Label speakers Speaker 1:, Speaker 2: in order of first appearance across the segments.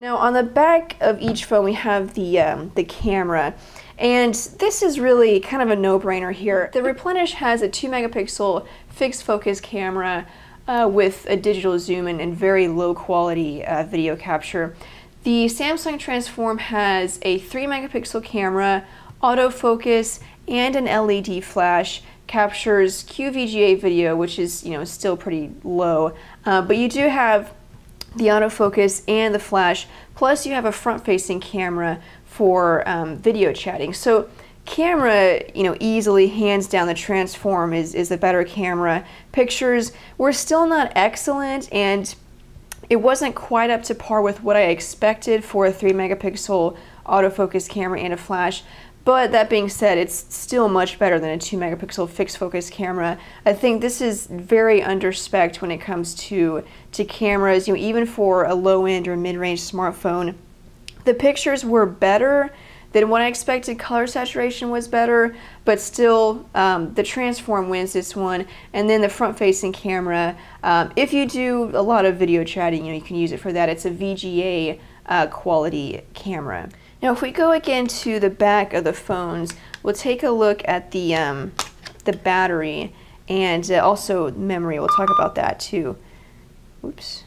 Speaker 1: Now on the back of each phone we have the camera, and this is really kind of a no-brainer here. The Replenish has a 2 megapixel fixed focus camera with a digital zoom and very low quality video capture. The Samsung Transform has a 3 megapixel camera, autofocus, and an LED flash. Captures QVGA video, which is still pretty low, but you do have the autofocus and the flash, plus you have a front-facing camera for video chatting. So camera, easily, hands down, the Transform is the better camera. Pictures were still not excellent, and it wasn't quite up to par with what I expected for a 3 megapixel autofocus camera and a flash. But that being said, it's still much better than a 2 megapixel fixed focus camera. I think this is very under-spec'd when it comes to cameras, even for a low-end or mid-range smartphone. The pictures were better than what I expected. Color saturation was better, but still the Transform wins this one. And then the front-facing camera, if you do a lot of video chatting, you can use it for that. It's a VGA quality camera. Now if we go again to the back of the phones, we'll take a look at the battery and also memory. We'll talk about that too. Oops.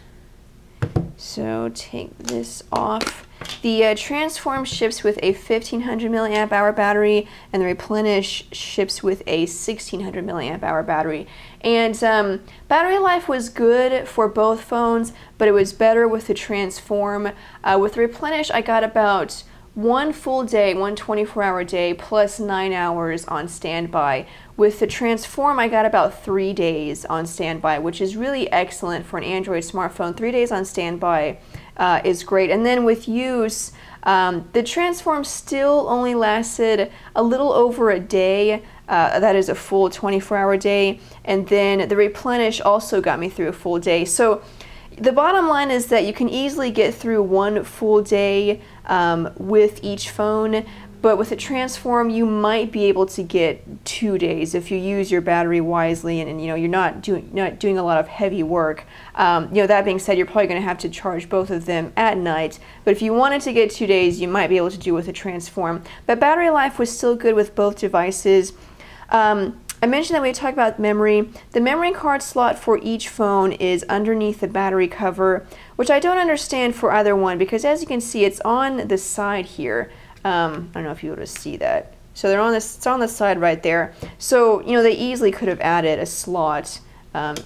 Speaker 1: So take this off. The Transform ships with a 1500 milliamp hour battery, and the Replenish ships with a 1600 milliamp hour battery. And battery life was good for both phones, but it was better with the Transform. With the Replenish, I got about one full day, one 24-hour day, plus 9 hours on standby. With the Transform, I got about 3 days on standby, which is really excellent for an Android smartphone. 3 days on standby is great. And then with use, the Transform still only lasted a little over a day. That is a full 24-hour day. And then the Replenish also got me through a full day. So the bottom line is that you can easily get through one full day with each phone, but with a Transform you might be able to get 2 days if you use your battery wisely and you're not doing a lot of heavy work. That being said, you're probably going to have to charge both of them at night, but if you wanted to get 2 days, you might be able to do with a Transform. But battery life was still good with both devices. I mentioned that we talked about memory. The memory card slot for each phone is underneath the battery cover, which I don't understand for either one, because as you can see, it's on the side here. I don't know if you would see that. So they're on this. It's on the side right there. So they easily could have added a slot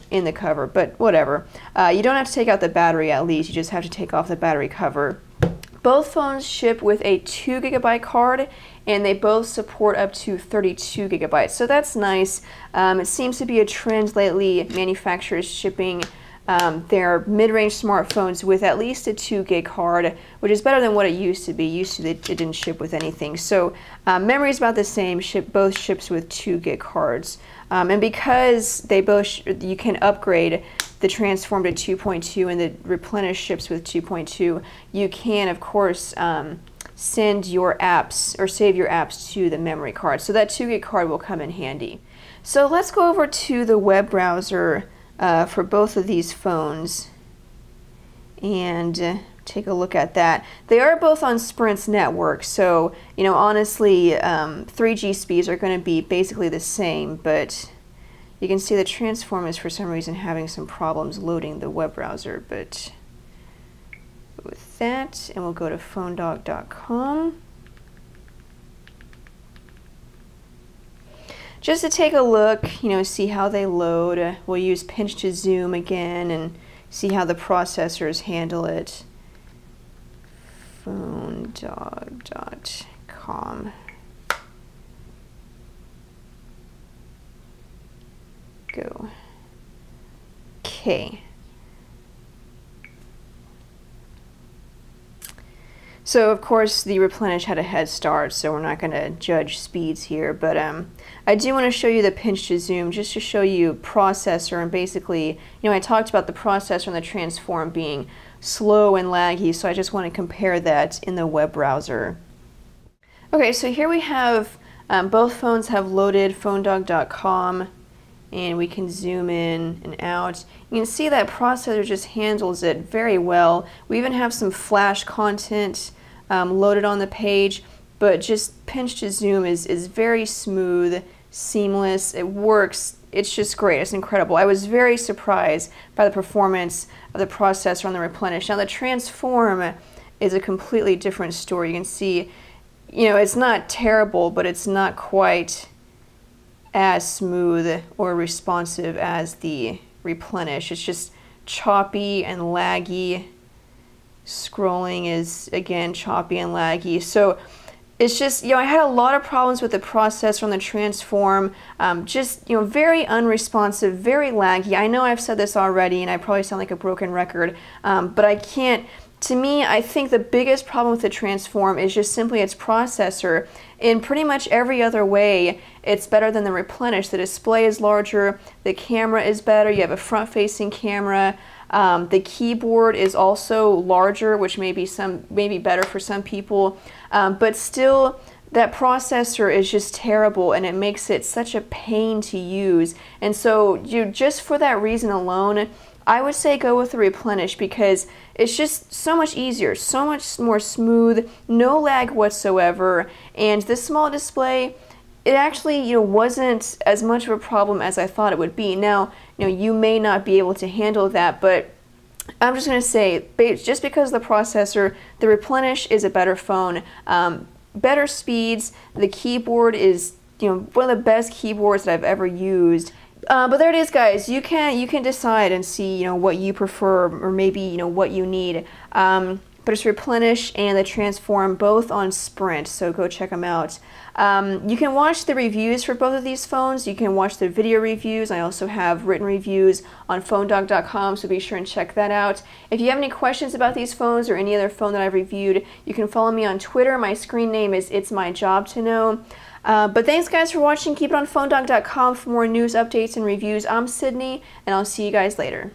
Speaker 1: in the cover, but whatever. You don't have to take out the battery. At least you just have to take off the battery cover. Both phones ship with a 2 gigabyte card, and they both support up to 32 gigabytes. So that's nice. It seems to be a trend lately, manufacturers shipping their mid-range smartphones with at least a 2 gig card, which is better than what it used to be. It didn't ship with anything. So memory is about the same. Both ships with 2 gig cards. And because they both you can upgrade the Transform to 2.2 and the Replenish ships with 2.2, you can of course send your apps or save your apps to the memory card. So that 2 gig card will come in handy. So let's go over to the web browser for both of these phones and take a look at that. They are both on Sprint's network, so honestly 3G speeds are going to be basically the same, but you can see the Transform is for some reason having some problems loading the web browser. But with that, and we'll go to phonedog.com. Just to take a look, see how they load. We'll use pinch to zoom again and see how the processors handle it. Phonedog.com. Go. Okay. So of course the Replenish had a head start, so we're not going to judge speeds here, but I do want to show you the pinch to zoom just to show you processor, and basically, I talked about the processor and the Transform being slow and laggy, so I just want to compare that in the web browser. Okay, so here we have both phones have loaded phonedog.com, and we can zoom in and out. You can see that processor just handles it very well. We even have some flash content loaded on the page, but just pinch to zoom is very smooth, seamless. It works. It's just great. It's incredible. I was very surprised by the performance of the processor on the Replenish. Now the Transform is a completely different story. You can see, you know, it's not terrible, but it's not quite as smooth or responsive as the Replenish. It's just choppy and laggy. Scrolling is, again, choppy and laggy. So it's just, you know, I had a lot of problems with the processor on the Transform. Just, you know, very unresponsive, very laggy. I know I've said this already, and I probably sound like a broken record, but I can't. To me, I think the biggest problem with the Transform is just simply its processor. In pretty much every other way, it's better than the Replenish. The display is larger, the camera is better, you have a front-facing camera, the keyboard is also larger, which may be better for some people, but still, that processor is just terrible, and it makes it such a pain to use. And so, just for that reason alone, I would say go with the Replenish, because it's just so much easier, so much more smooth, no lag whatsoever, and this small display, it actually, you know, wasn't as much of a problem as I thought it would be. Now, you know, you may not be able to handle that, but I'm just going to say, just because of the processor, the Replenish is a better phone, better speeds. The keyboard is, you know, one of the best keyboards that I've ever used. But there it is, guys. You can decide and see, you know, what you prefer, or maybe, you know, what you need. But it's Replenish and the Transform, both on Sprint, so go check them out. You can watch the reviews for both of these phones. You can watch the video reviews. I also have written reviews on phonedog.com, so be sure and check that out. If you have any questions about these phones or any other phone that I've reviewed, you can follow me on Twitter. My screen name is It's My Job to Know. But thanks, guys, for watching. Keep it on phonedog.com for more news, updates, and reviews. I'm Sydney, and I'll see you guys later.